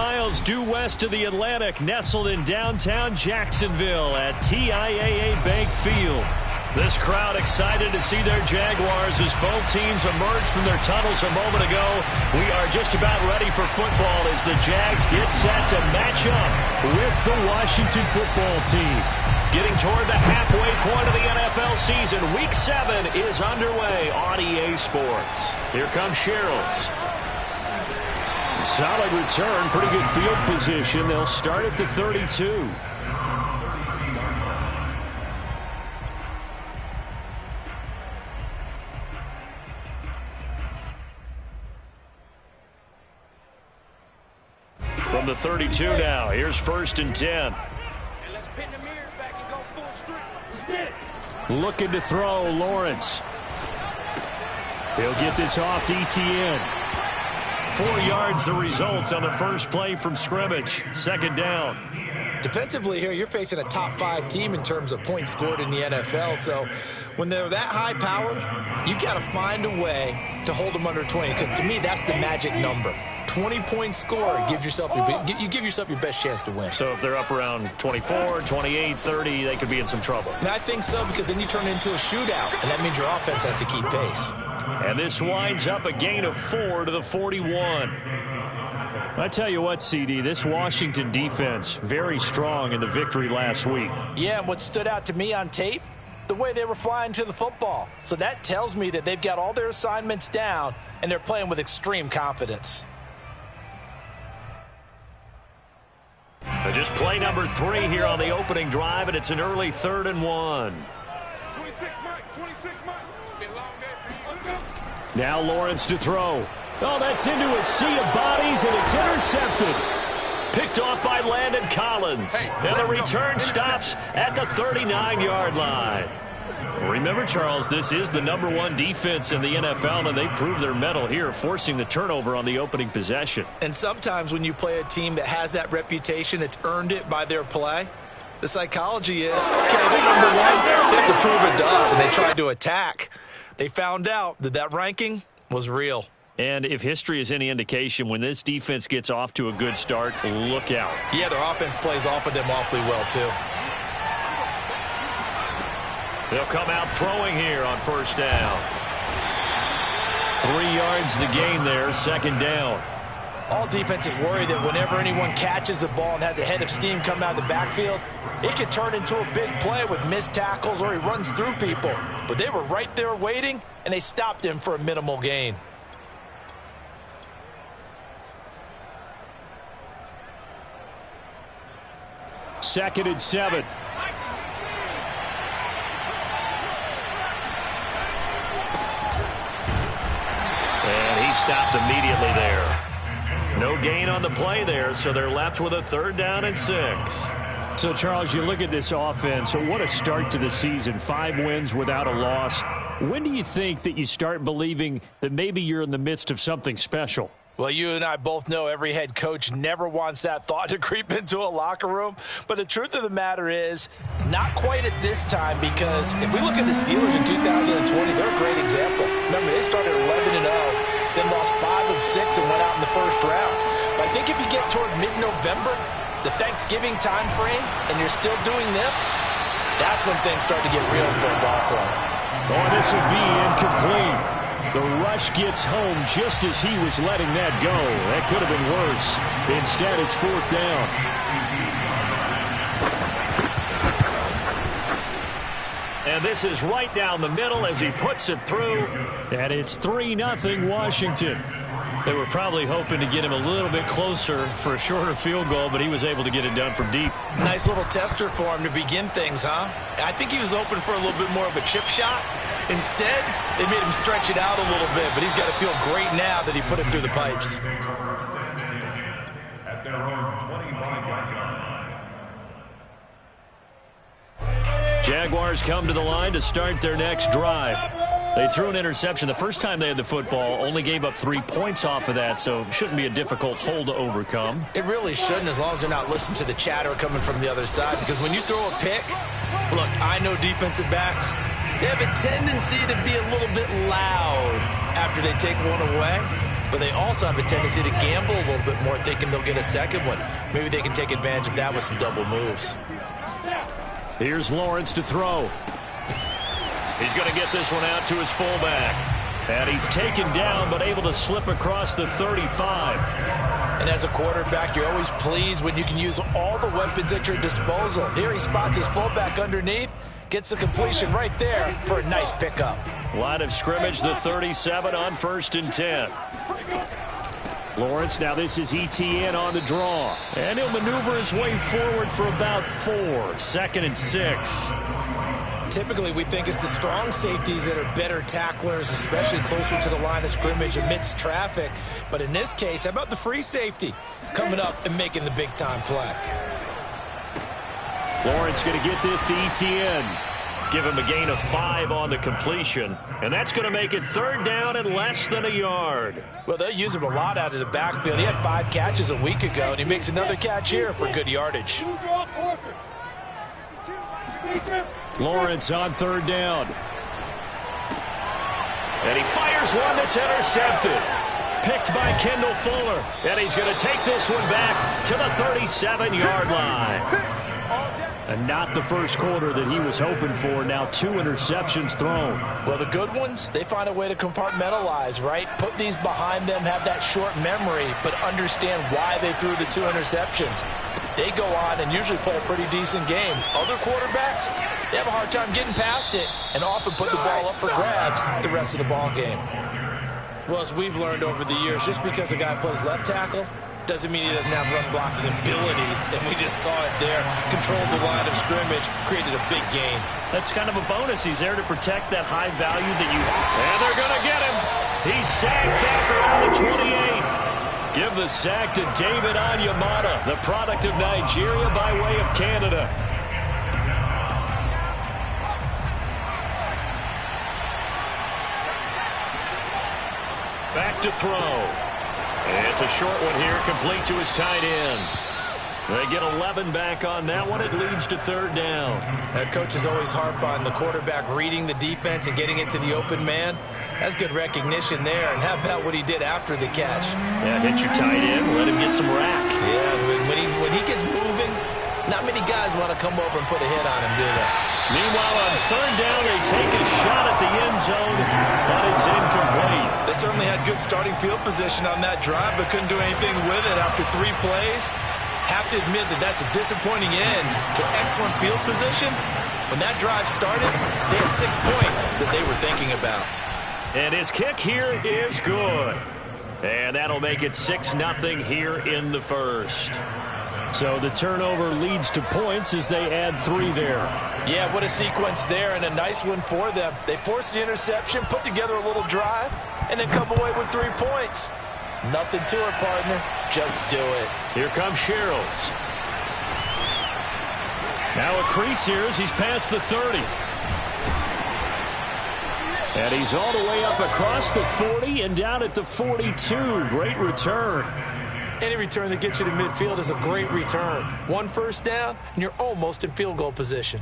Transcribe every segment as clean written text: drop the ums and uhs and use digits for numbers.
miles due west of the Atlantic, nestled in downtown Jacksonville at TIAA Bank Field. This crowd excited to see their Jaguars as both teams emerged from their tunnels a moment ago. We are just about ready for football as the Jags get set to match up with the Washington football team. Getting toward the halfway point of the NFL season, Week 7 is underway on EA Sports. Here comes Sherrills. Solid return, pretty good field position. They'll start at the 32. From the 32 now, here's 1st and 10. Looking to throw, Lawrence. He'll get this off to Etienne. 4 yards the result on the first play from scrimmage. 2nd down. Defensively here, you're facing a top 5 team in terms of points scored in the NFL. So when they're that high-powered, you got to find a way to hold them under 20. Because to me, that's the magic number. 20-point score gives yourself you give yourself your best chance to win. So if they're up around 24, 28, 30, they could be in some trouble. And I think so, because then you turn it into a shootout, and that means your offense has to keep pace. And this winds up a gain of 4 to the 41. I tell you what, CD, this Washington defense, very strong in the victory last week. Yeah, and what stood out to me on tape, the way they were flying to the football. So that tells me that they've got all their assignments down, and they're playing with extreme confidence. Just play number 3 here on the opening drive, and it's an early 3rd and 1. Now Lawrence to throw. Oh, that's into a sea of bodies, and it's intercepted. Picked off by Landon Collins. And the return stops at the 39-yard line. Remember, Charles, this is the #1 defense in the NFL, and they proved their mettle here, forcing the turnover on the opening possession. And sometimes when you play a team that has that reputation, it's earned it by their play. The psychology is, okay, they're #1. They have to prove it to us, and they tried to attack. They found out that that ranking was real. And if history is any indication, when this defense gets off to a good start, look out. Yeah, their offense plays off of them awfully well, too. They'll come out throwing here on 1st down. 3 yards the gain there, 2nd down. All defenses worry that whenever anyone catches the ball and has a head of steam come out of the backfield, it could turn into a big play with missed tackles or he runs through people. But they were right there waiting, and they stopped him for a minimal gain. Second and 7. And he stopped immediately there. No gain on the play there, so they're left with a 3rd down and 6. So, Charles, you look at this offense, what a start to the season. 5 wins without a loss. When do you think that you start believing that maybe you're in the midst of something special? Well, you and I both know every head coach never wants that thought to creep into a locker room. But the truth of the matter is, not quite at this time, because if we look at the Steelers in 2020, they're a great example. Remember, they started 11-0, then lost 5 of 6 and went out in the 1st round. But I think if you get toward mid-November, the Thanksgiving time frame, and you're still doing this, that's when things start to get real for a ball club. Oh, this will be incomplete. The rush gets home just as he was letting that go. That could have been worse. Instead, it's 4th down. And this is right down the middle as he puts it through. And it's 3-0 Washington. They were probably hoping to get him a little bit closer for a shorter field goal, but he was able to get it done from deep. Nice little tester for him to begin things, huh? I think he was open for a little bit more of a chip shot. Instead, they made him stretch it out a little bit, but he's got to feel great now that he put it through the pipes. At their own 25-yard line. Jaguars come to the line to start their next drive. They threw an interception the first time they had the football, only gave up 3 points off of that, so it shouldn't be a difficult hole to overcome. It really shouldn't, as long as they're not listening to the chatter coming from the other side, because when you throw a pick, look, I know defensive backs, they have a tendency to be a little bit loud after they take one away. but they also have a tendency to gamble a little bit more, thinking they'll get a second one. Maybe they can take advantage of that with some double moves. Here's Lawrence to throw. He's going to get this one out to his fullback. And he's taken down, but able to slip across the 35. And as a quarterback, you're always pleased when you can use all the weapons at your disposal. Here he spots his fullback underneath, gets the completion right there for a nice pickup. Line of scrimmage, the 37 on 1st and 10. Lawrence, now this is ETN on the draw. And he'll maneuver his way forward for about 4. 2nd and 6. Typically, we think it's the strong safeties that are better tacklers, especially closer to the line of scrimmage amidst traffic. But in this case, how about the free safety coming up and making the big-time play? Lawrence going to get this to ETN. Give him a gain of 5 on the completion. And that's going to make it 3rd down and less than a yard. Well, they'll use him a lot out of the backfield. He had 5 catches a week ago, and he makes another catch here for good yardage. Lawrence on 3rd down. And he fires one that's intercepted. Picked by Kendall Fuller. And he's going to take this one back to the 37-yard line. And not the first quarter that he was hoping for. Now 2 interceptions thrown. Well, the good ones, they find a way to compartmentalize, right? Put these behind them, have that short memory, but understand why they threw the 2 interceptions. They go on and usually play a pretty decent game. Other quarterbacks, they have a hard time getting past it and often put the ball up for grabs the rest of the ball game. Well, as we've learned over the years, just because a guy plays left tackle doesn't mean he doesn't have run-blocking abilities, and we just saw it there. Controlled the line of scrimmage, created a big gain. That's kind of a bonus. He's there to protect that high value that you have. And they're going to get him. He's sacked back around the 28. Give the sack to David Onyemata, the product of Nigeria by way of Canada. Back to throw. It's a short one here, complete to his tight end. They get 11 back on that one. It leads to 3rd down. Coaches always harp on the quarterback reading the defense and getting it to the open man. That's good recognition there. And how about what he did after the catch? Yeah, hit your tight end, let him get some rack. Yeah, when he gets moving, not many guys want to come over and put a hit on him, do they? Meanwhile, on 3rd down, they take a shot at the end zone, but it's incomplete. They certainly had good starting field position on that drive, but couldn't do anything with it after 3 plays. Have to admit that that's a disappointing end to excellent field position. When that drive started, they had 6 points that they were thinking about. And his kick here is good. And that'll make it 6-0 here in the 1st. So the turnover leads to points as they add 3 there. Yeah, what a sequence there, and a nice one for them. They forced the interception, put together a little drive, and then come away with 3 points. Nothing to it, partner. Just do it. Here comes Sherrills. Now a crease here as he's past the 30. And he's all the way up across the 40 and down at the 42. Great return. Any return that gets you to midfield is a great return. 1 first down, and you're almost in field goal position.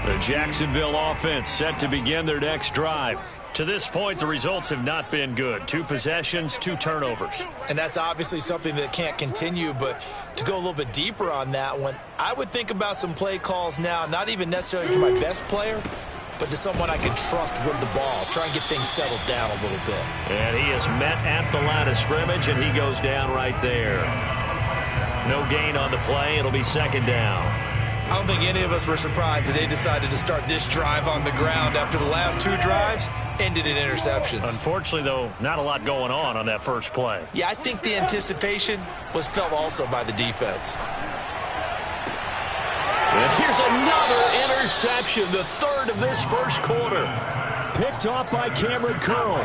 The Jacksonville offense set to begin their next drive. To this point, the results have not been good. 2 possessions, 2 turnovers. And that's obviously something that can't continue, but to go a little bit deeper on that one, I would think about some play calls now, not even necessarily to my best player, but to someone I can trust with the ball. Try and get things settled down a little bit. And he is met at the line of scrimmage, and he goes down right there. No gain on the play. It'll be 2nd down. I don't think any of us were surprised that they decided to start this drive on the ground after the last 2 drives ended in interceptions. Unfortunately, though, not a lot going on that first play. Yeah, I think the anticipation was felt also by the defense. And here's another interception, the 3rd of this first quarter. Picked off by Cameron Curl.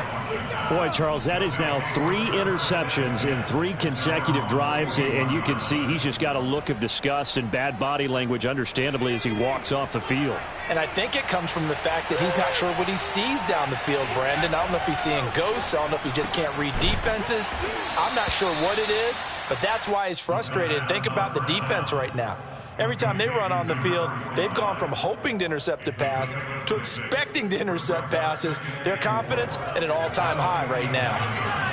Boy, Charles, that is now 3 interceptions in 3 consecutive drives, and you can see he's just got a look of disgust and bad body language, understandably, as he walks off the field. And I think it comes from the fact that he's not sure what he sees down the field, Brandon. I don't know if he's seeing ghosts. I don't know if he just can't read defenses. I'm not sure what it is, but that's why he's frustrated. Think about the defense right now. Every time they run on the field, they've gone from hoping to intercept a pass to expecting to intercept passes. Their confidence at an all-time high right now.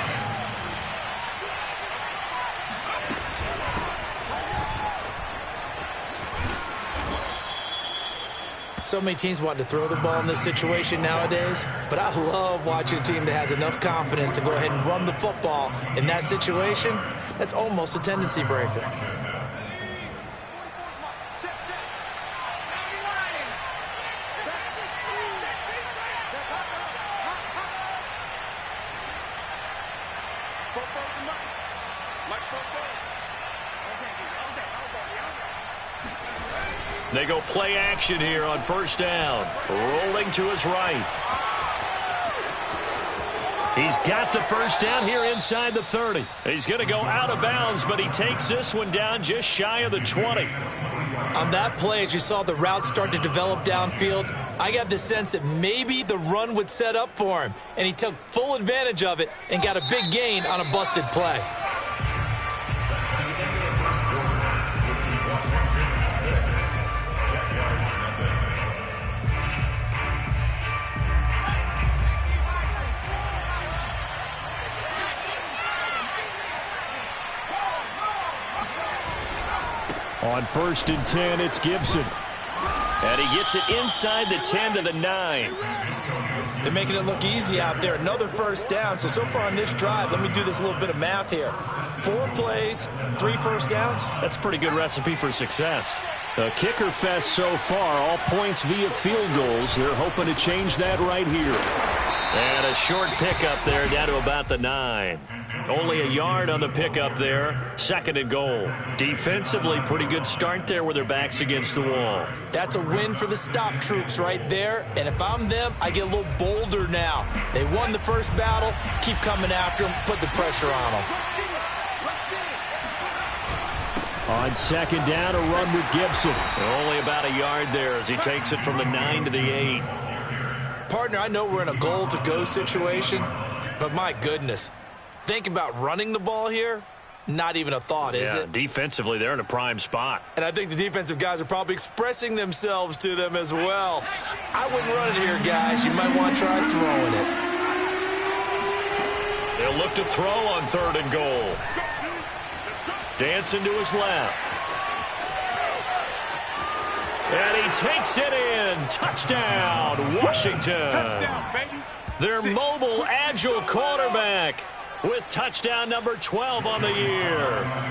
So many teams want to throw the ball in this situation nowadays, but I love watching a team that has enough confidence to go ahead and run the football in that situation. That's almost a tendency breaker. They go play action here on first down. Rolling to his right. He's got the first down here inside the 30. He's going to go out of bounds, but he takes this one down just shy of the 20. On that play, as you saw the route start to develop downfield, I got the sense that maybe the run would set up for him, and he took full advantage of it and got a big gain on a busted play. On 1st and 10, it's Gibson. And he gets it inside the 10 to the 9. They're making it look easy out there. Another first down. So far on this drive, let me do this little bit of math here. 4 plays, 3 first downs. That's a pretty good recipe for success. A kicker fest so far, all points via field goals. They're hoping to change that right here. And a short pickup there down to about the 9. Only a yard on the pickup there. 2nd and goal. Defensively, pretty good start there with their backs against the wall. That's a win for the stop troops right there. And if I'm them, I get a little bolder now. They won the first battle. Keep coming after them. Put the pressure on them. On 2nd down, a run with Gibson. Only about a yard there as he takes it from the 9 to the 8. Partner, I know we're in a goal-to-go situation, but my goodness. Think about running the ball here. Not even a thought, is it? Defensively, they're in a prime spot. And I think the defensive guys are probably expressing themselves to them as well. I wouldn't run it here, guys. You might want to try throwing it. They'll look to throw on 3rd and goal. Dancing to his left. And he takes it in. Touchdown, Washington. Touchdown, baby. Their mobile, agile quarterback with touchdown number 12 on the year.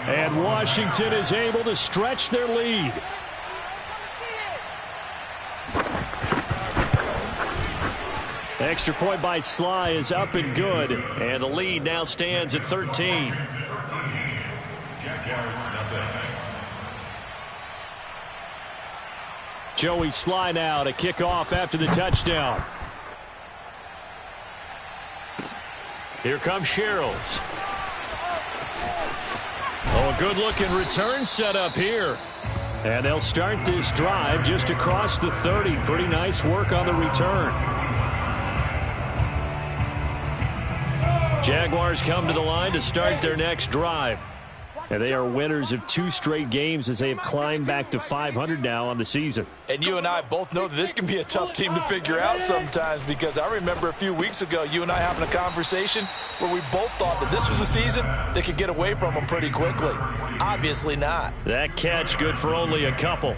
And Washington is able to stretch their lead. Extra point by Sly is up and good. And the lead now stands at 13. Joey Sly now to kick off after the touchdown. Here comes Sherrills. Oh, a good-looking return set up here. And they'll start this drive just across the 30. Pretty nice work on the return. Jaguars come to the line to start their next drive. And they are winners of 2 straight games as they have climbed back to 500 now on the season. And you and I both know that this can be a tough team to figure out sometimes, because I remember a few weeks ago you and I having a conversation where we both thought that this was a season that could get away from them pretty quickly. Obviously not. That catch good for only a couple.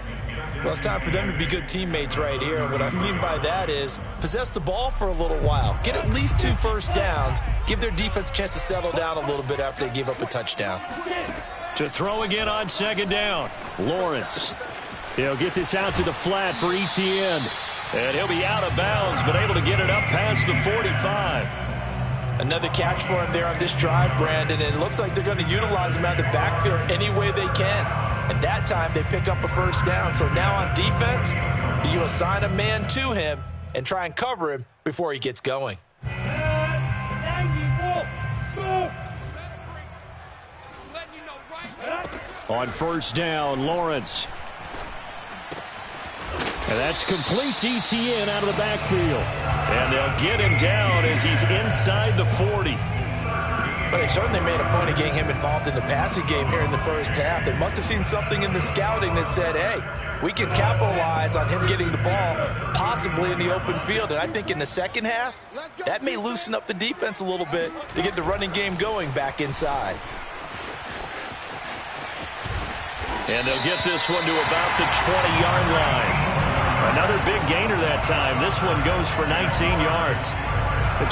Well, it's time for them to be good teammates right here. And what I mean by that is possess the ball for a little while. Get at least 2 first downs. Give their defense a chance to settle down a little bit after they give up a touchdown. To throw again on 2nd down. Lawrence. He'll get this out to the flat for Etienne. And he'll be out of bounds, but able to get it up past the 45. Another catch for him there on this drive, Brandon. And it looks like they're going to utilize him out of the backfield any way they can. And that time they pick up a first down. So now on defense, do you assign a man to him and try and cover him before he gets going? On 1st down, Lawrence. And that's complete to Etienne out of the backfield. And they'll get him down as he's inside the 40. But they certainly made a point of getting him involved in the passing game here in the first half. They must have seen something in the scouting that said, hey, we can capitalize on him getting the ball possibly in the open field. And I think in the second half, that may loosen up the defense a little bit to get the running game going back inside. And they'll get this one to about the 20-yard line. Another big gainer that time. This one goes for 19 yards.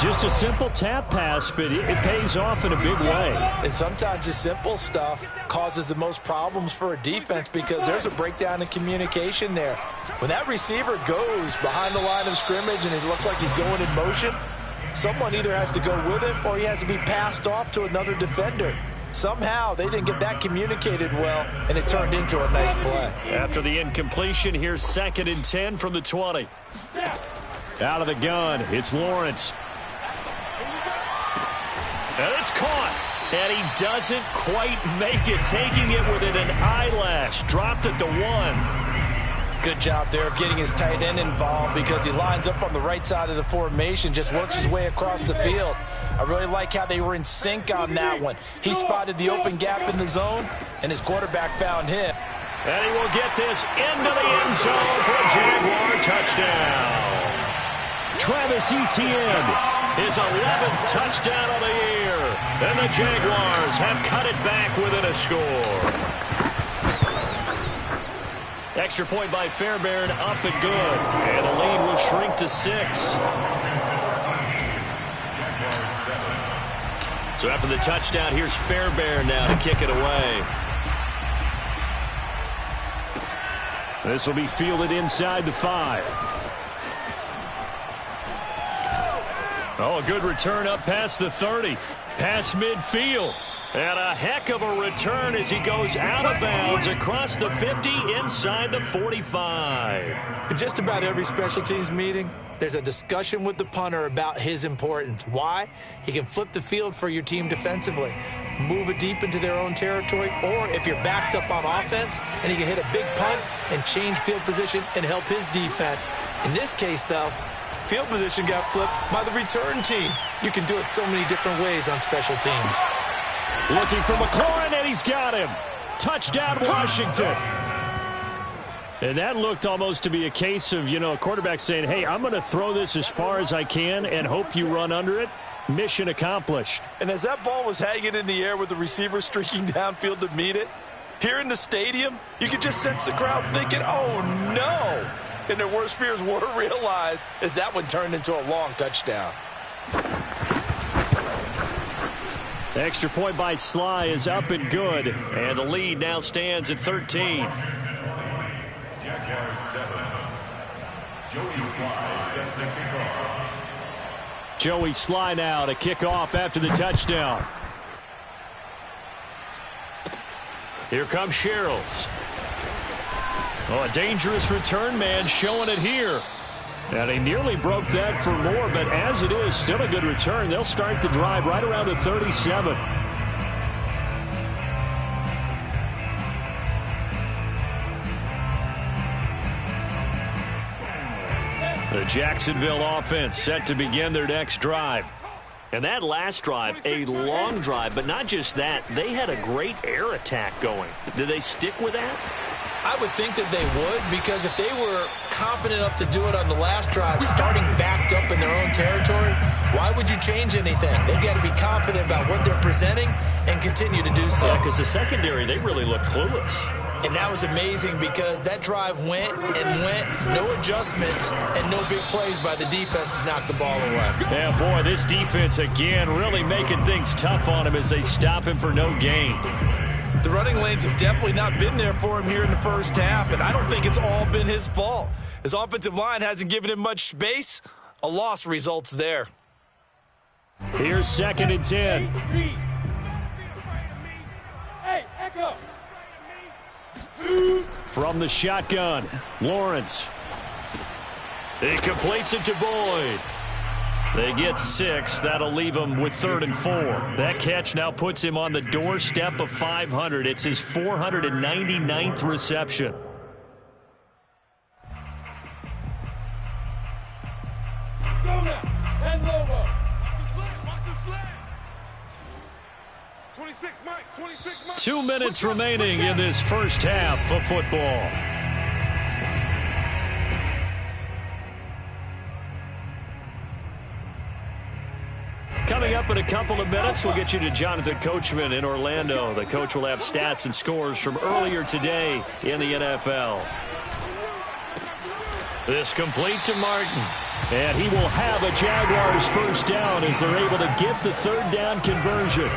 Just a simple tap pass, but it pays off in a big way. And sometimes the simple stuff causes the most problems for a defense because there's a breakdown in communication there. When that receiver goes behind the line of scrimmage and it looks like he's going in motion, someone either has to go with him or he has to be passed off to another defender. Somehow they didn't get that communicated well, and it turned into a nice play. After the incompletion, here's 2nd and 10 from the 20. Out of the gun, it's Lawrence. And it's caught. And he doesn't quite make it, taking it within an eyelash. Dropped at the 1. Good job there of getting his tight end involved because he lines up on the right side of the formation, just works his way across the field. I really like how they were in sync on that one. He spotted the open gap in the zone, and his quarterback found him. And he will get this into the end zone for a Jaguar touchdown. Travis Etienne, his 11th touchdown of the year. And the Jaguars have cut it back within a score. Extra point by Fairbairn, up and good. And the lead will shrink to 6. So after the touchdown, here's Fairbairn now to kick it away. This will be fielded inside the 5. Oh, a good return up past the 30. Past midfield. And a heck of a return as he goes out of bounds across the 50 inside the 45. In just about every special teams meeting, there's a discussion with the punter about his importance. Why? He can flip the field for your team defensively, move it deep into their own territory, or if you're backed up on offense, and he can hit a big punt and change field position and help his defense. In this case, though, field position got flipped by the return team. You can do it so many different ways on special teams. Looking for McLaurin, and he's got him. Touchdown, Washington. And that looked almost to be a case of, a quarterback saying, hey, I'm going to throw this as far as I can and hope you run under it. Mission accomplished. And as that ball was hanging in the air with the receiver streaking downfield to meet it, here in the stadium, you could just sense the crowd thinking, oh, no. And their worst fears were realized as that one turned into a long touchdown. The extra point by Sly is up and good. And the lead now stands at 13. Jaguars 7. Joey Sly set to kick off. Joey Sly now to kick off after the touchdown. Here comes Sherrills. Oh, a dangerous return man showing it here. And he nearly broke that for more, but as it is, still a good return. They'll start the drive right around the 37. The Jacksonville offense set to begin their next drive. And that last drive, a long drive, but not just that. They had a great air attack going. Did they stick with that? I would think that they would, because if they were confident enough to do it on the last drive, starting backed up in their own territory, why would you change anything? They've got to be confident about what they're presenting and continue to do so. Yeah, because the secondary, they really looked clueless. And that was amazing because that drive went and went, no adjustments, and no big plays by the defense to knock the ball away. Yeah, boy, this defense again really making things tough on him as they stop him for no gain. The running lanes have definitely not been there for him here in the first half, and I don't think it's all been his fault. His offensive line hasn't given him much space. A loss results there. Here's 2nd and 10. From the shotgun, Lawrence. He completes it to Boyd. They get 6. That'll leave him with 3rd and 4. That catch now puts him on the doorstep of 500. It's his 499th reception. 2 minutes remaining in this first half of football. Coming up in a couple of minutes, we'll get you to Jonathan Coachman in Orlando. The coach will have stats and scores from earlier today in the NFL. This complete to Martin. And he will have a Jaguars first down as they're able to get the third down conversion.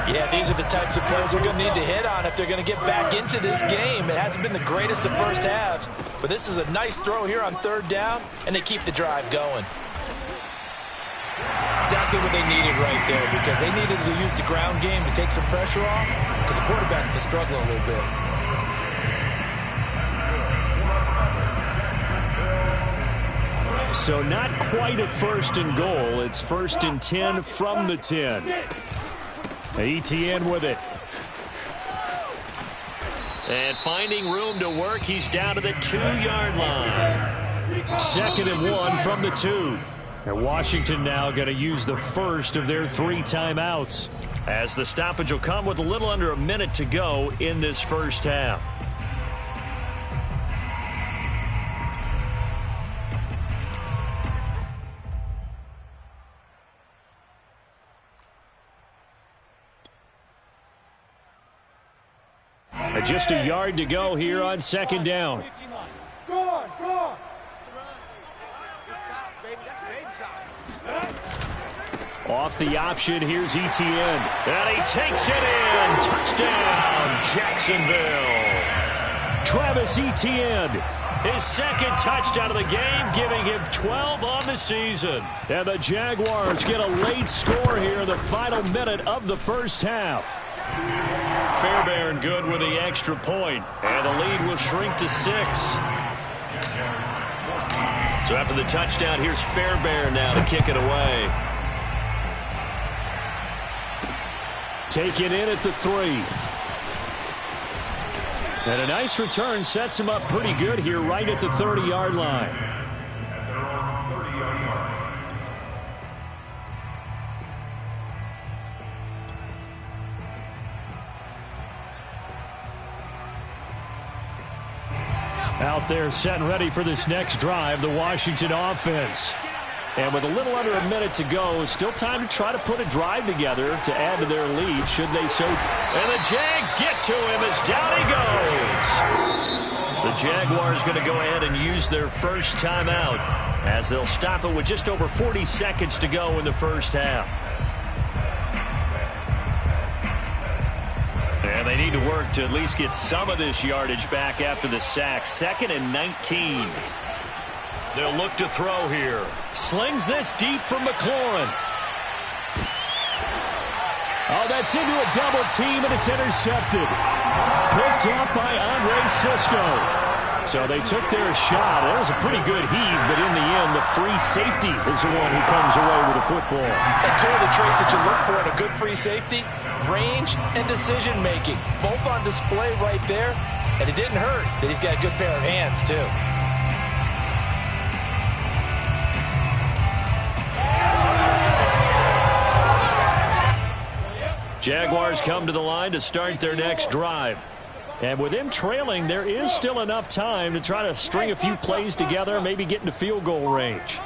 Yeah, these are the types of plays they're going to need to hit on if they're going to get back into this game. It hasn't been the greatest of first halves, but this is a nice throw here on third down, and they keep the drive going. Exactly what they needed right there, because they needed to use the ground game to take some pressure off, because the quarterback's been struggling a little bit. So not quite a first and goal. It's first and 10 from the 10. ETN with it. And finding room to work, he's down to the 2-yard line. Second and 1 from the 2. And Washington now going to use the first of their 3 timeouts, as the stoppage will come with a little under a minute to go in this first half. Just a yard to go here on second down. Off the option, here's ETN. And he takes it in. Touchdown, Jacksonville. Travis Etienne, his second touchdown of the game, giving him 12 on the season. And the Jaguars get a late score here in the final minute of the first half. Fairbairn good with the extra point, and the lead will shrink to 6. So after the touchdown, here's Fairbairn now to kick it away. Taken in at the 3. And a nice return sets him up pretty good here right at the 30-yard line. Out there set and ready for this next drive, the Washington offense. And with a little under a minute to go, still time to try to put a drive together to add to their lead, should they so. And the Jags get to him as down he goes. The Jaguars going to go ahead and use their first timeout, as they'll stop it with just over 40 seconds to go in the first half. And they need to work to at least get some of this yardage back after the sack. 2nd and 19. They'll look to throw here. Slings this deep from McLaurin. Oh, that's into a double team, and it's intercepted. Picked off by Andre Sisco. So they took their shot. That was a pretty good heave, but in the end, the free safety is the one who comes away with the football. And two of the traits that you look for in a good free safety, range and decision-making. Both on display right there, and it didn't hurt that he's got a good pair of hands, too. Jaguars come to the line to start their next drive. And with them trailing, there is still enough time to try to string a few plays together, maybe get into field goal range.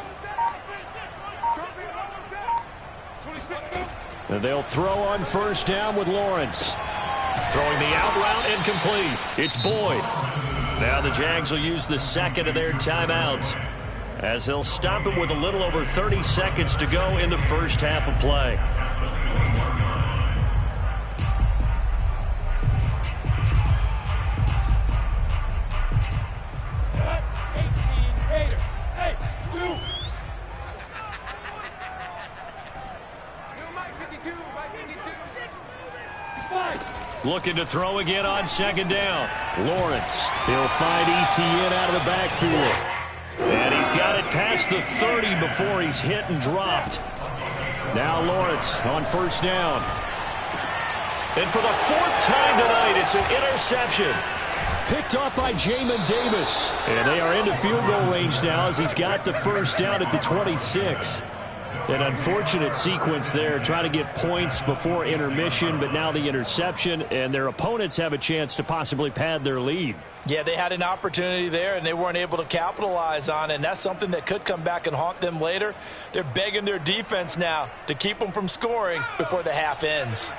And they'll throw on first down with Lawrence. Throwing the out route incomplete. It's Boyd. Now the Jags will use the second of their timeouts, as they'll stop it with a little over 30 seconds to go in the first half of play. Looking to throw again on second down. Lawrence, he'll find ETN out of the backfield. And he's got it past the 30 before he's hit and dropped. Now Lawrence on first down. And for the 4th time tonight, it's an interception. Picked off by Jamin Davis. And they are into field goal range now, as he's got the first down at the 26. An unfortunate sequence there, trying to get points before intermission, but now the interception, and their opponents have a chance to possibly pad their lead. Yeah, they had an opportunity there, and they weren't able to capitalize on it, and that's something that could come back and haunt them later. They're begging their defense now to keep them from scoring before the half ends.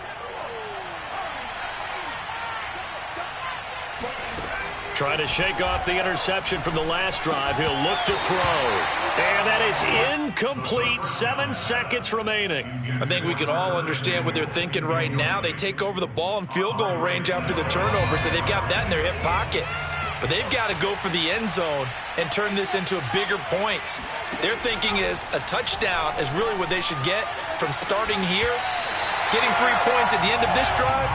Trying to shake off the interception from the last drive. He'll look to throw. And that is incomplete. 7 seconds remaining. I think we can all understand what they're thinking right now. They take over the ball in field goal range after the turnover, so they've got that in their hip pocket. But they've got to go for the end zone and turn this into a bigger point. Their thinking is a touchdown is really what they should get from starting here. Getting 3 points at the end of this drive,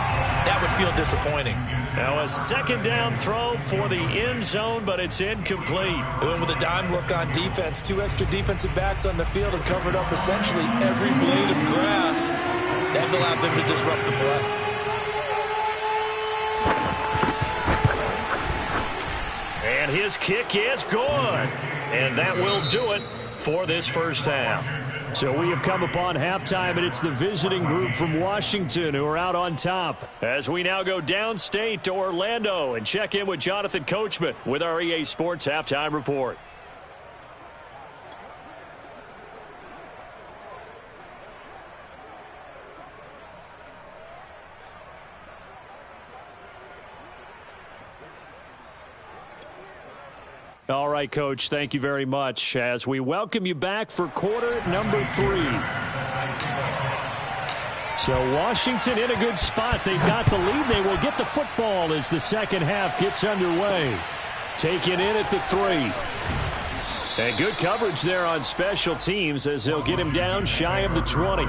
that would feel disappointing. Now a second down throw for the end zone, but it's incomplete. They went with a dime look on defense. 2 extra defensive backs on the field and covered up essentially every blade of grass. That allowed them to disrupt the play. And his kick is good. And that will do it for this first half. So we have come upon halftime, and it's the visiting group from Washington who are out on top. As we now go downstate to Orlando and check in with Jonathan Coachman with our EA Sports Halftime Report. All right, Coach, thank you very much as we welcome you back for quarter number 3. So Washington in a good spot. They've got the lead. They will get the football as the second half gets underway. Taken in at the 3. And good coverage there on special teams as they'll get him down shy of the 20.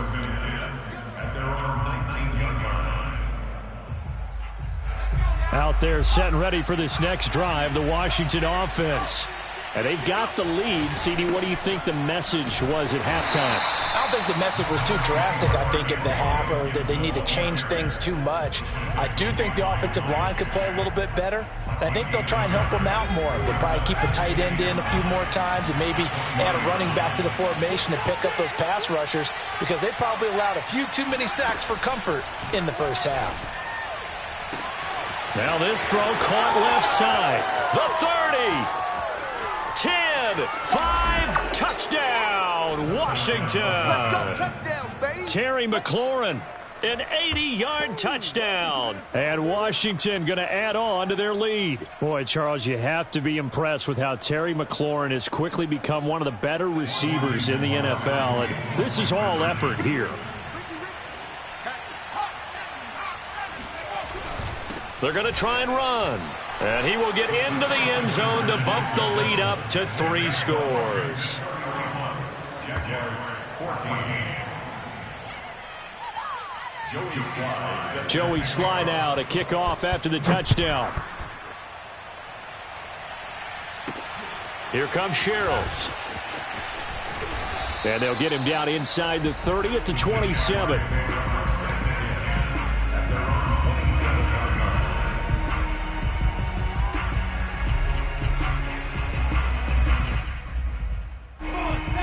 Out there set and ready for this next drive, the Washington offense. And they've got the lead. CD, what do you think the message was at halftime? I don't think the message was too drastic, I think, at the half, or that they need to change things too much. I do think the offensive line could play a little bit better. I think they'll try and help them out more. They'll probably keep the tight end in a few more times and maybe add a running back to the formation to pick up those pass rushers, because they probably allowed a few too many sacks for comfort in the first half. Now this throw caught left side. The 30, 10, 5, touchdown, Washington. Let's go touchdowns, baby. Terry McLaurin, an 80-yard touchdown. And Washington going to add on to their lead. Boy, Charles, you have to be impressed with how Terry McLaurin has quickly become one of the better receivers in the NFL. And this is all effort here. They're going to try and run. And he will get into the end zone to bump the lead up to 3 scores. Joey Slye now to kick off after the touchdown. Here comes Sherrills. And they'll get him down inside the 30 at the 27.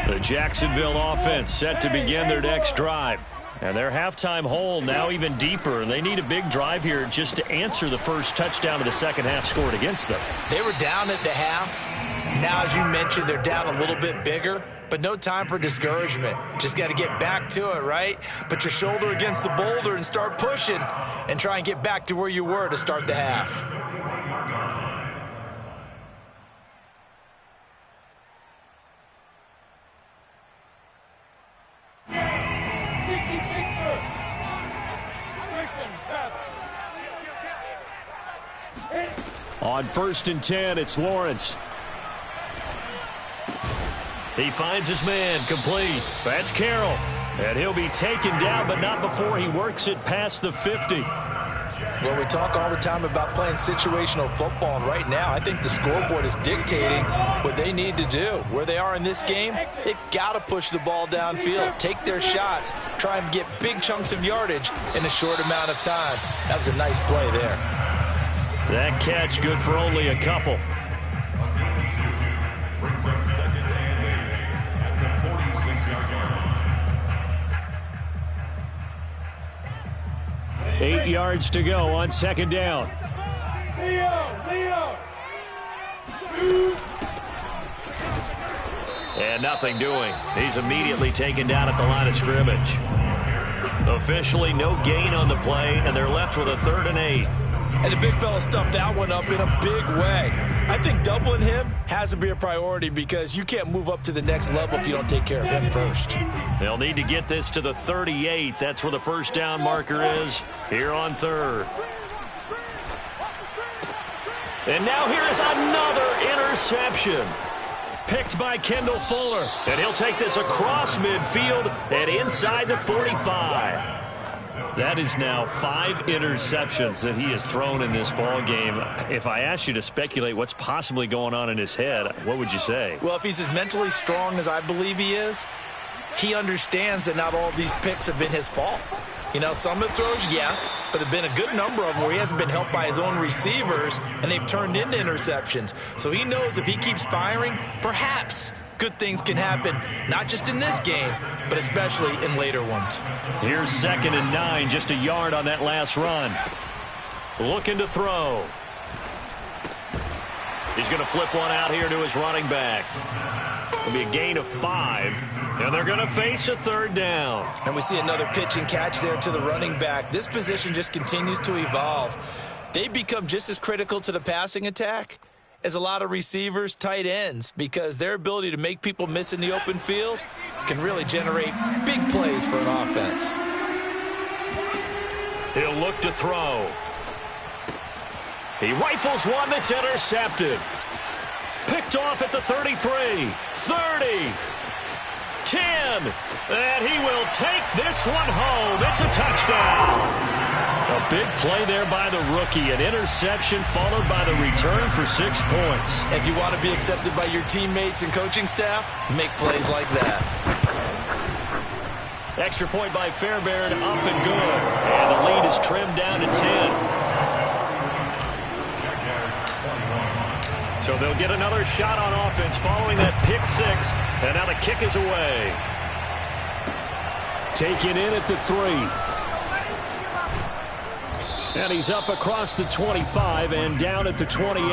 The Jacksonville offense set to begin their next drive. And their halftime hole now even deeper. They need a big drive here just to answer the first touchdown of the second half scored against them. They were down at the half. Now, as you mentioned, they're down a little bit bigger, but no time for discouragement. Just got to get back to it, right? Put your shoulder against the boulder and start pushing and try and get back to where you were to start the half. On 1st and 10, it's Lawrence. He finds his man, complete. That's Carroll. And he'll be taken down, but not before he works it past the 50. Well, we talk all the time about playing situational football, and right now I think the scoreboard is dictating what they need to do. Where they are in this game, they've got to push the ball downfield, take their shots, try and get big chunks of yardage in a short amount of time. That was a nice play there. That catch good for only a couple. Brings up 2nd and 8 at the 46-yard line. 8 yards to go on second down. And nothing doing. He's immediately taken down at the line of scrimmage. Officially no gain on the play, and they're left with a 3rd and 8. And the big fella stuffed that one up in a big way. I think doubling him has to be a priority because you can't move up to the next level if you don't take care of him first. They'll need to get this to the 38. That's where the first down marker is here on 3rd. And now here is another interception. Picked by Kendall Fuller. And he'll take this across midfield and inside the 45. That is now 5 interceptions that he has thrown in this ball game. If I asked you to speculate what's possibly going on in his head, what would you say? Well, if he's as mentally strong as I believe he is, he understands that not all of these picks have been his fault. You know, some of the throws, yes, but there have been a good number of them where he hasn't been helped by his own receivers, and they've turned into interceptions. So he knows if he keeps firing, perhaps good things can happen, not just in this game, but especially in later ones. Here's 2nd and 9, just a yard on that last run. Looking to throw. He's going to flip one out here to his running back. It'll be a gain of 5, and they're going to face a 3rd down. And we see another pitch and catch there to the running back. This position just continues to evolve. They become just as critical to the passing attack as a lot of receivers, tight ends, because their ability to make people miss in the open field can really generate big plays for an offense. He'll look to throw. He rifles one that's intercepted. Picked off at the 33, 30, 10, and he will take this one home. It's a touchdown. A big play there by the rookie. An interception followed by the return for 6 points. If you want to be accepted by your teammates and coaching staff, make plays like that. Extra point by Fairbairn, up and good. And the lead is trimmed down to 10. So they'll get another shot on offense following that pick 6. And now the kick is away. Taken in at the 3. And he's up across the 25 and down at the 28.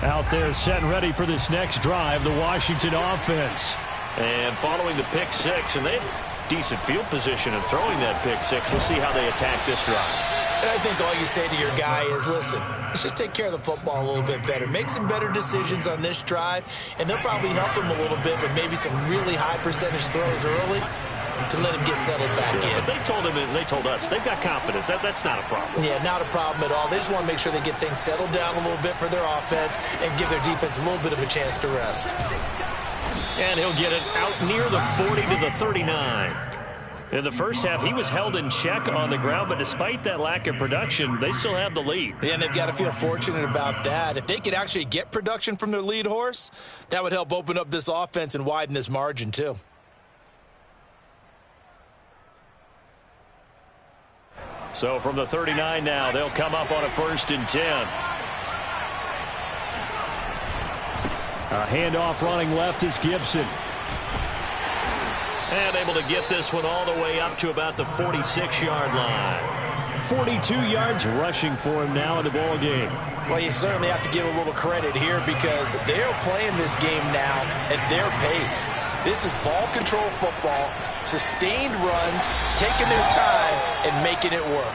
Out there set and ready for this next drive, the Washington offense. And following the pick 6, and they have decent field position in throwing that pick 6. We'll see how they attack this drive. And I think all you say to your guy is, listen, let's just take care of the football a little bit better. Make some better decisions on this drive, and they'll probably help him a little bit with maybe some really high percentage throws early to let him get settled back in. But they told him, and they told us, they've got confidence. That's not a problem. Yeah, not a problem at all. They just want to make sure they get things settled down a little bit for their offense and give their defense a little bit of a chance to rest. And he'll get it out near the 40 to the 39. In the first half, he was held in check on the ground, but despite that lack of production, they still have the lead. Yeah, and they've got to feel fortunate about that. If they could actually get production from their lead horse, that would help open up this offense and widen this margin too. So from the 39 now, they'll come up on a 1st and 10. A handoff running left is Gibson. And able to get this one all the way up to about the 46-yard line. 42 yards rushing for him now in the ball game. Well, you certainly have to give a little credit here because they're playing this game now at their pace. This is ball control football, sustained runs, taking their time and making it work.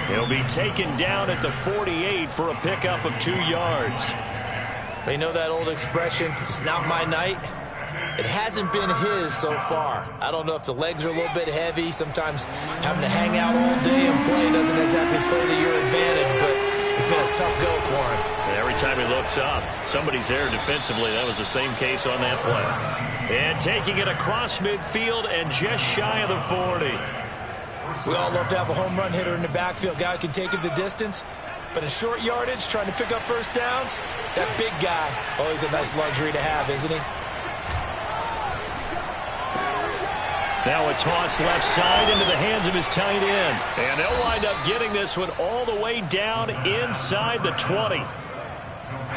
He'll be taken down at the 48 for a pickup of 2 yards. You know that old expression, it's not my night? It hasn't been his so far. I don't know if the legs are a little bit heavy. Sometimes having to hang out all day and play doesn't exactly play to your advantage, but it's been a tough go for him. And every time he looks up, somebody's there defensively. That was the same case on that play. And taking it across midfield and just shy of the 40. We all love to have a home run hitter in the backfield. Guy who can take it the distance. But in short yardage, trying to pick up first downs, that big guy, always a nice luxury to have, isn't he? Now a toss left side into the hands of his tight end. And they'll wind up getting this one all the way down inside the 20.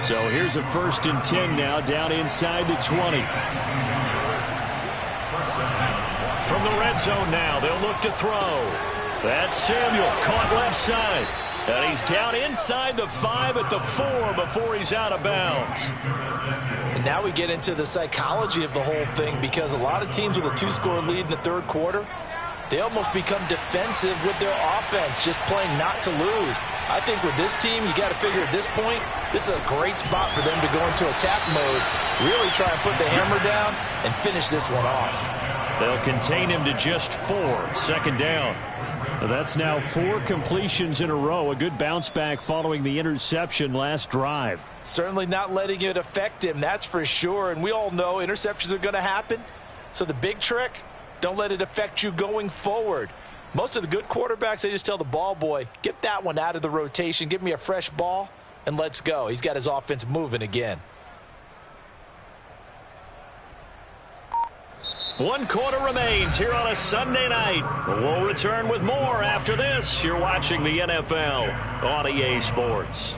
So here's a 1st and 10 now, down inside the 20. From the red zone now, they'll look to throw. That's Samuel, caught left side. And he's down inside the 5 at the 4 before he's out of bounds. And now we get into the psychology of the whole thing, because a lot of teams with a 2-score lead in the third quarter, they almost become defensive with their offense, just playing not to lose. I think with this team, you got to figure at this point, this is a great spot for them to go into attack mode, really try and put the hammer down and finish this one off. They'll contain him to just 4, 2nd down. That's now 4 completions in a row. A good bounce back following the interception last drive. Certainly not letting it affect him, that's for sure. And we all know interceptions are going to happen. So the big trick, don't let it affect you going forward. Most of the good quarterbacks, they just tell the ball boy, get that one out of the rotation, give me a fresh ball, and let's go. He's got his offense moving again. 1 quarter remains here on a Sunday night. We'll return with more after this. You're watching the NFL on EA Sports.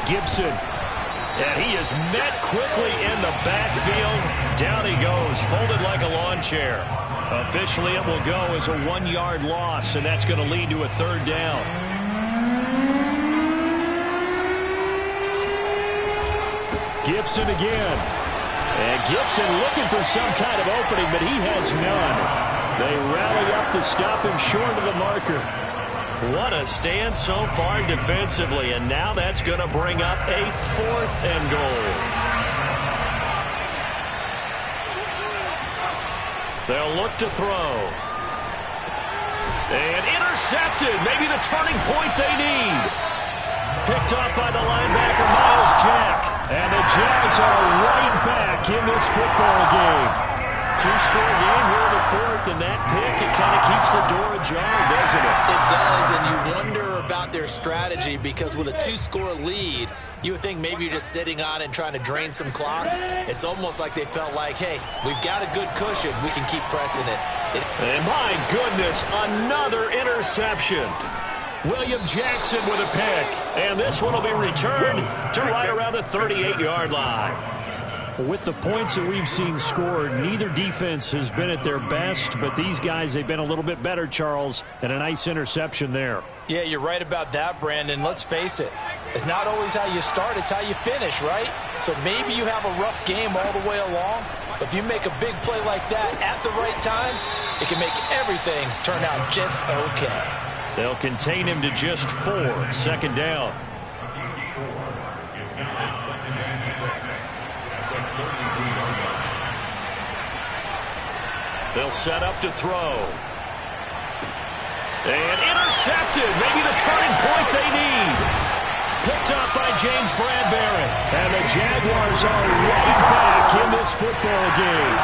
Gibson, and he is met quickly in the backfield. Down he goes, folded like a lawn chair. Officially, it will go as a 1-yard loss, and that's going to lead to a 3rd down. Gibson again. And Gibson looking for some kind of opening, but he has none. They rally up to stop him short of the marker. What a stand so far defensively, and now that's going to bring up a 4th and goal. They'll look to throw. And intercepted, maybe the turning point they need. Picked up by the linebacker, Miles Jack. And the Jags are right back in this football game. 2-score game here in the 4th, and that pick, it kind of keeps the door ajar, doesn't it? It does, and you wonder about their strategy, because with a 2-score lead, you would think maybe you're just sitting on it and trying to drain some clock. It's almost like they felt like, hey, we've got a good cushion. We can keep pressing it. And my goodness, another interception. William Jackson with a pick, and this one will be returned to right around the 38-yard line. With the points that we've seen scored, neither defense has been at their best, but these guys, they've been a little bit better, Charles, and a nice interception there. Yeah, you're right about that, Brandon. Let's face it. It's not always how you start, it's how you finish, right? So maybe you have a rough game all the way along, but if you make a big play like that at the right time, it can make everything turn out just okay. They'll contain him to just 4, 2nd down. They'll set up to throw. And intercepted. Maybe the turning point they need. Picked up by James Bradbury. And the Jaguars are right back in this football game.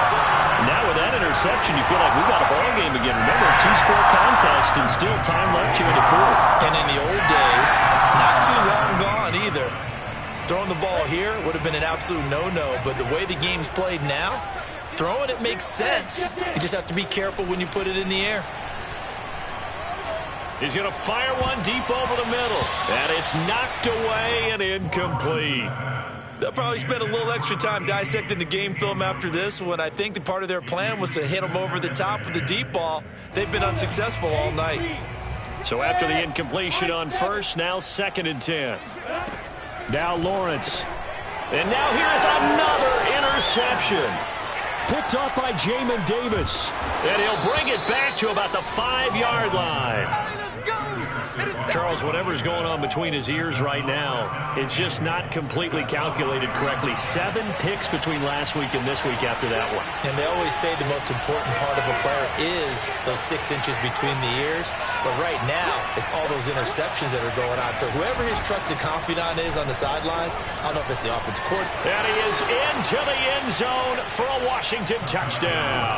Now with that interception, you feel like we've got a ball game again. Remember, a 2-score contest and still time left here in the 4th. And in the old days, not too long gone either. Throwing the ball here would have been an absolute no-no, but the way the game's played now, throwing it makes sense. You just have to be careful when you put it in the air. He's going to fire one deep over the middle. And it's knocked away and incomplete. They'll probably spend a little extra time dissecting the game film after this one. I think the part of their plan was to hit them over the top with the deep ball. They've been unsuccessful all night. So after the incompletion on 1st, now 2nd and 10. Now Lawrence. And now here's another interception. Picked up by Jamin Davis. And he'll bring it back to about the 5-yard line. Charles, whatever's going on between his ears right now, it's just not completely calculated correctly. 7 picks between last week and this week after that one. And they always say the most important part of a player is those 6 inches between the ears. But right now, it's all those interceptions that are going on. So whoever his trusted confidant is on the sidelines, I don't know if it's the offensive coordinator. And he is into the end zone for a Washington touchdown.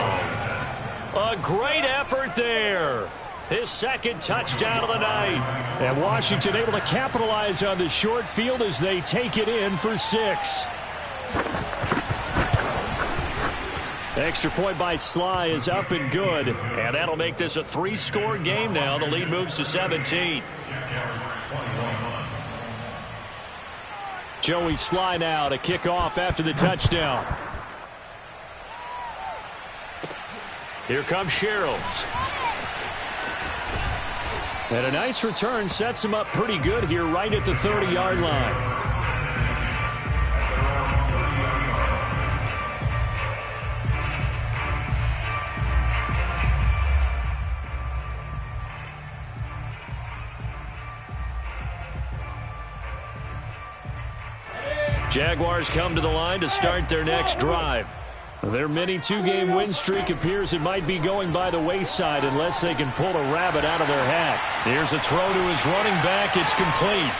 A great effort there. His second touchdown of the night. And Washington able to capitalize on the short field as they take it in for 6. Extra point by Sly is up and good. And that'll make this a 3-score game now. The lead moves to 17. Joey Sly now to kick off after the touchdown. Here comes Sherrills. And a nice return sets him up pretty good here right at the 30-yard line. Jaguars come to the line to start their next drive. Their mini 2-game win streak appears it might be going by the wayside unless they can pull a rabbit out of their hat. Here's a throw to his running back. It's complete.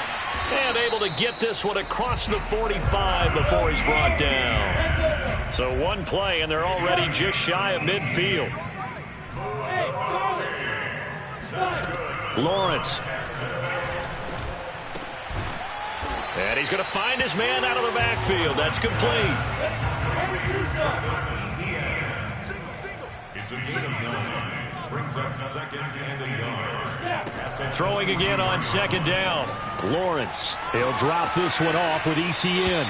And able to get this one across the 45 before he's brought down. So one play, and they're already just shy of midfield. Lawrence. And he's going to find his man out of the backfield. That's complete. It's a gain of 9. Brings up 2nd and a yard. Throwing again on 2nd down. Lawrence. He'll drop this one off with ETN.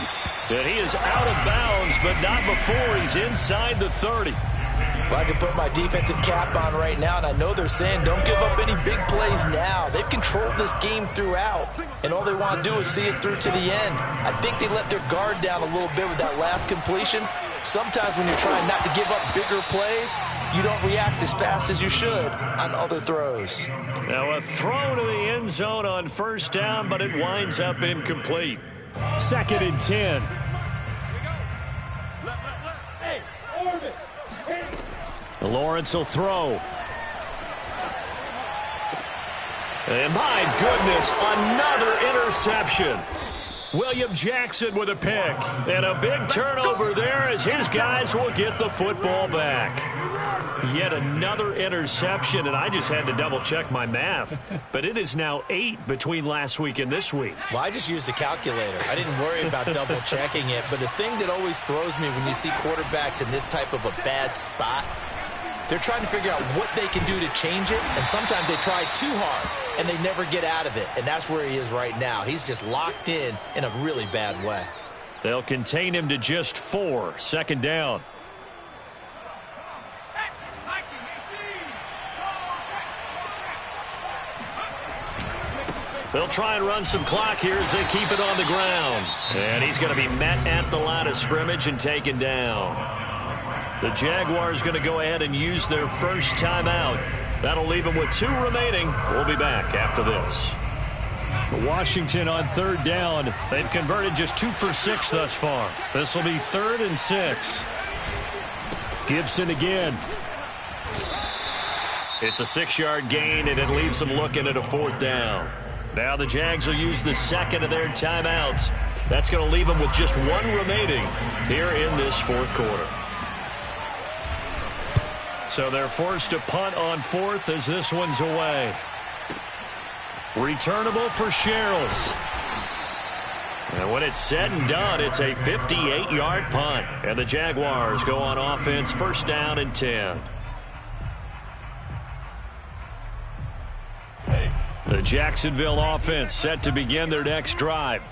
And he is out of bounds, but not before he's inside the 30. Well, I can put my defensive cap on right now, and I know they're saying don't give up any big plays now. They've controlled this game throughout, and all they want to do is see it through to the end. I think they let their guard down a little bit with that last completion. Sometimes when you're trying not to give up bigger plays, you don't react as fast as you should on other throws. Now a throw to the end zone on 1st down, but it winds up incomplete. 2nd and 10. Lawrence will throw. And my goodness, another interception. William Jackson with a pick. And a big turnover there as his guys will get the football back. Yet another interception, and I just had to double-check my math. But it is now 8 between last week and this week. Well, I just used the calculator. I didn't worry about double-checking it. But the thing that always throws me when you see quarterbacks in this type of a bad spot, they're trying to figure out what they can do to change it, and sometimes they try too hard, and they never get out of it, and that's where he is right now. He's just locked in a really bad way. They'll contain him to just 4, 2nd down. They'll try and run some clock here as they keep it on the ground. And he's going to be met at the line of scrimmage and taken down. The Jaguars going to go ahead and use their first timeout. That'll leave them with 2 remaining. We'll be back after this. Washington on 3rd down. They've converted just 2 for 6 thus far. This will be 3rd and 6. Gibson again. It's a 6-yard gain, and it leaves them looking at a 4th down. Now the Jags will use the 2nd of their timeouts. That's going to leave them with just 1 remaining here in this 4th quarter. So they're forced to punt on 4th as this one's away. Returnable for Sherrills. And when it's said and done, it's a 58-yard punt. And the Jaguars go on offense, 1st down and 10. The Jacksonville offense set to begin their next drive.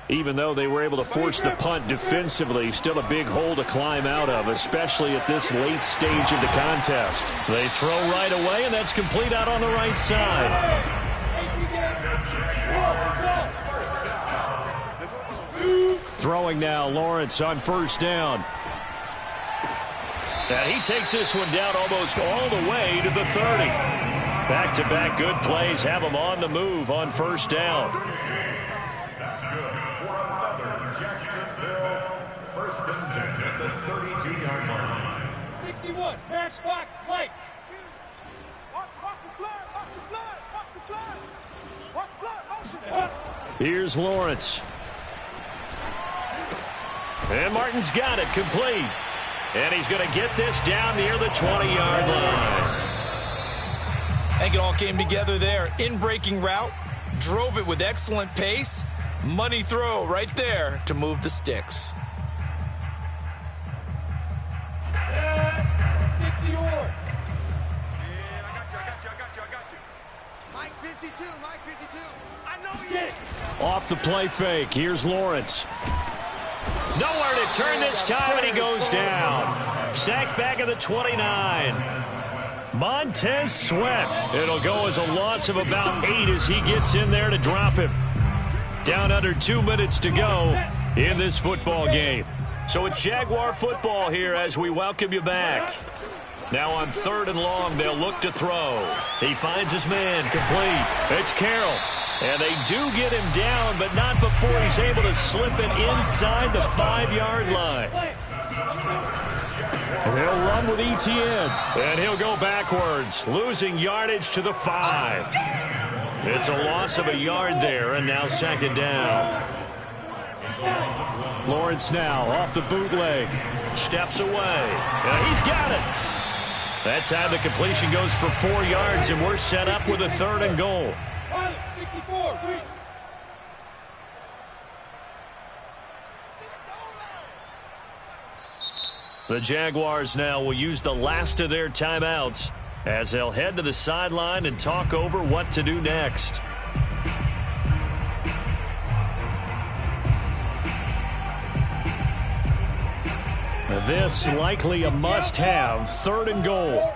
Even though they were able to force the punt defensively, still a big hole to climb out of, especially at this late stage of the contest. They throw right away, and that's complete out on the right side. Throwing now, Lawrence on 1st down. And he takes this one down almost all the way to the 30. Back-to-back good plays have them on the move on first down. That's good for another Jacksonville. First and 10 at the 32-yard line. 61, matchbox lights. Watch the blood, watch the blood, watch the blood. Watch blood, watch the blood. Here's Lawrence. And Martin's got it, complete. And he's going to get this down near the 20-yard line. I think it all came together there. In-breaking route, drove it with excellent pace. Money throw right there to move the sticks. 60 or. I got you. Mike 52, Mike 52. I know you. Get it. Off the play fake, here's Lawrence. Nowhere to turn this time, and he goes down. Sacked back at the 29. Montez Sweat. It'll go as a loss of about 8 as he gets in there to drop him. Down under 2 minutes to go in this football game. So it's Jaguar football here as we welcome you back. Now on 3rd and long, they'll look to throw. He finds his man, complete. It's Carroll. And they do get him down, but not before he's able to slip it inside the 5-yard line. And they'll run with Etienne. And he'll go backwards, losing yardage to the 5. It's a loss of a yard there, and now 2nd down. Lawrence now off the bootleg. Steps away. And he's got it. That time the completion goes for 4 yards, and we're set up with a 3rd and goal. 64, sweet. The Jaguars now will use the last of their timeouts as they'll head to the sideline and talk over what to do next. This likely a must-have, 3rd and goal.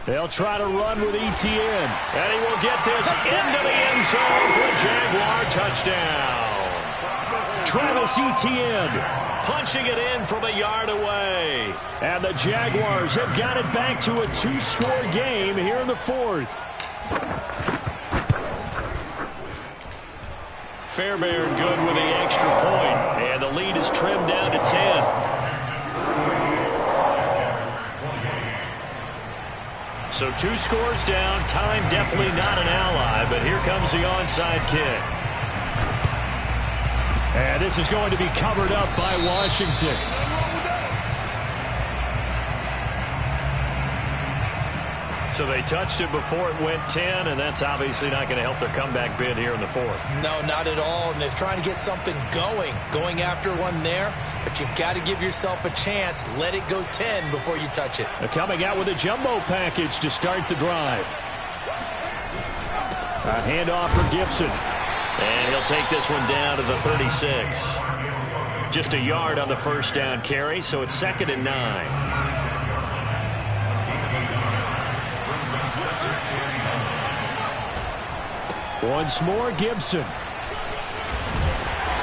They'll try to run with Etienne, and he will get this into the end zone for a Jaguar touchdown. Travis Etienne punching it in from a yard away. And the Jaguars have got it back to a 2-score game here in the 4th. Fairbairn good with the extra point, and the lead is trimmed down to 10. So 2 scores down, time definitely not an ally, but here comes the onside kick. And this is going to be covered up by Washington. So they touched it before it went 10, and that's obviously not going to help their comeback bid here in the 4th. No, not at all, and they're trying to get something going after one there, but you've got to give yourself a chance. Let it go 10 before you touch it. They're coming out with a jumbo package to start the drive. A handoff for Gibson. And he'll take this one down to the 36. Just a yard on the first down carry, so it's 2nd and 9. Once more, Gibson.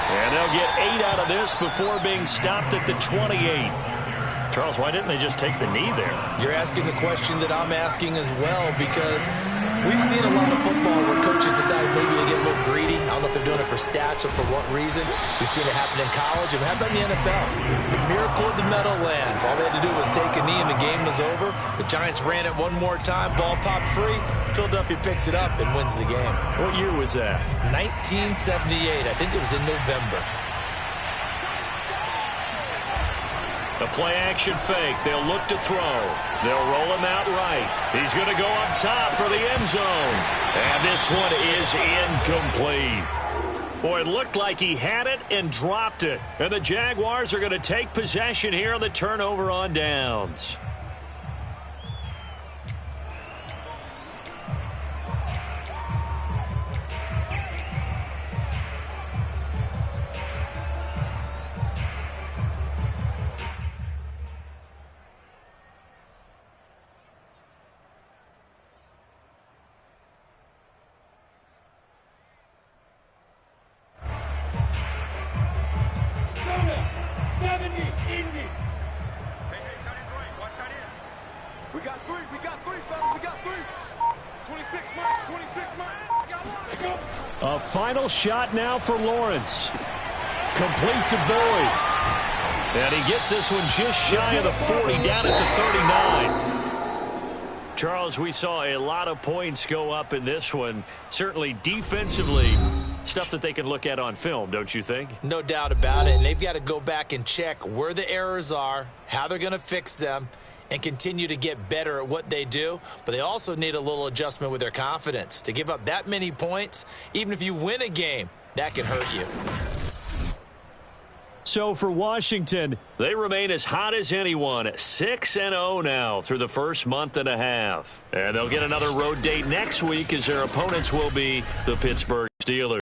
And they'll get 8 out of this before being stopped at the 28. Charles, why didn't they just take the knee there? You're asking the question that I'm asking as well, because we've seen a lot of football where coaches decide maybe they get a little greedy. I don't know if they're doing it for stats or for what reason. We've seen it happen in college and it happened in the NFL. The miracle of the meadow lands. All they had to do was take a knee and the game was over. The Giants ran it one more time. Ball popped free. Philadelphia picks it up and wins the game. What year was that? 1978. I think it was in November. The play-action fake. They'll look to throw. They'll roll him out right. He's going to go up top for the end zone. And this one is incomplete. Boy, it looked like he had it and dropped it. And the Jaguars are going to take possession here on the turnover on downs. got three, fellas. We got three. 26 Mike, 26 Mike. A final shot now for Lawrence. Complete to Boyd. And he gets this one just shy of the 40, down at the 39. Charles, we saw a lot of points go up in this one. Certainly defensively, stuff that they can look at on film, don't you think? No doubt about it. And they've got to go back and check where the errors are, how they're going to fix them, and continue to get better at what they do. But they also need a little adjustment with their confidence. To give up that many points, even if you win a game, that can hurt you. So for Washington, they remain as hot as anyone, 6-0 now through the first month and a half. And they'll get another road date next week as their opponents will be the Pittsburgh Steelers.